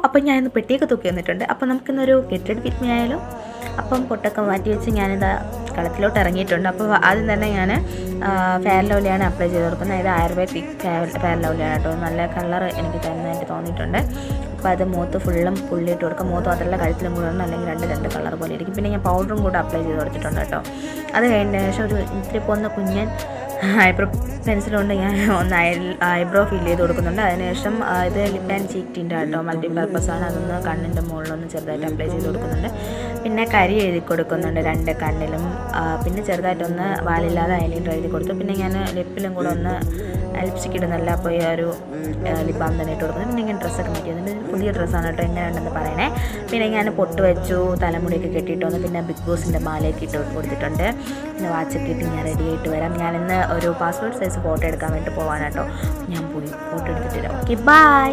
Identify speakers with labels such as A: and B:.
A: അപ്പം ഞാനിന്ന് പെട്ടിയൊക്കെ തൂക്കി വന്നിട്ടുണ്ട്. അപ്പോൾ നമുക്കിന്നൊരു ഗെറ്റ് റെഡി വിത്ത് മീ ആയാലോ. അപ്പം പൊട്ടൊക്കെ മാറ്റി വെച്ച് ഞാനിതാ കളത്തിലോട്ട് ഇറങ്ങിയിട്ടുണ്ട്. അപ്പോൾ ആദ്യം തന്നെ ഞാൻ ഫെയർ ലവ്ലിയാണ് അപ്ലൈ ചെയ്ത് കൊടുക്കുന്നത്. ഇത് ആയുർവേദിക് ഫെയർ ലവ്ലിയാണ് കേട്ടോ. നല്ല കളർ എനിക്ക് തന്നതായിട്ട് തോന്നിയിട്ടുണ്ട്. അപ്പോൾ അത് മുഖത്ത് ഫുള്ളും പുള്ളിയിട്ട് കൊടുക്കുക. മുഖത്ത് മാത്രമല്ല കഴുത്തിലും കൂടെ ഉണ്ട്, അല്ലെങ്കിൽ രണ്ട് കളർ പോലെ ഇരിക്കും. പിന്നെ ഞാൻ പൗഡറും കൂടെ അപ്ലൈ ചെയ്ത് കൊടുത്തിട്ടുണ്ട് കേട്ടോ. അത് കഴിഞ്ഞ ശേഷം ഒരു ഇത്തിരി പോന്ന കുഞ്ഞൻ ഐബ്രോ പെൻസിലുകൊണ്ട് ഞാൻ ഒന്ന് ഐബ്രോ ഫിൽ ചെയ്ത് കൊടുക്കുന്നുണ്ട്. അതിനുശേഷം ഇത് ലിപ്പ് ആൻഡ് ചീക്ക് ടിൻ്റ് കേട്ടോ, മൾട്ടിപർപ്പസാണ്. അതൊന്ന് കണ്ണിൻ്റെ മുകളിലൊന്ന് ചെറുതായിട്ട് അപ്ലൈ ചെയ്ത് കൊടുക്കുന്നുണ്ട്. പിന്നെ കരി എഴുതി കൊടുക്കുന്നുണ്ട് 2 കണ്ണിലും. പിന്നെ ചെറുതായിട്ടൊന്ന് വാലില്ലാതെ ഐലൈനർ എഴുതി കൊടുത്തു. പിന്നെ ഞാൻ ലിപ്പിലും കൂടെ ഒന്ന് ലിപ്സ്റ്റിക്ക് ഇടുന്നില്ല, അപ്പോൾ ഈ ഒരു ലിപ് ബാം തന്നെ ഇട്ട് കൊടുക്കുന്നത്. പിന്നെ ഇങ്ങനെ ഡ്രസ്സൊക്കെ മാറ്റി വന്നിട്ട് പുതിയ ഡ്രസ്സാണ് കേട്ടോ, എങ്ങനെ ഉണ്ടെന്ന് പറയണേ. പിന്നെ ഞാൻ പൊട്ട് വെച്ചു, തലമുടിയൊക്കെ കെട്ടിയിട്ട് വന്നു. പിന്നെ ബിഗ് ബോസിൻ്റെ മാലയൊക്കെ ഇട്ട് കൊടുത്തിട്ടുണ്ട്. പിന്നെ വാച്ചൊക്കെ ഇട്ട് ഞാൻ റെഡി ആയിട്ട് വരാം. ഞാനിന്ന് ഒരു പാസ്പോർട്ട് സൈസ് ഫോട്ടോ എടുക്കാൻ വേണ്ടി പോവാണ് കേട്ടോ. ഞാൻ പോയി ഫോട്ടോ എടുത്തിട്ട് വരാം. Okay, by.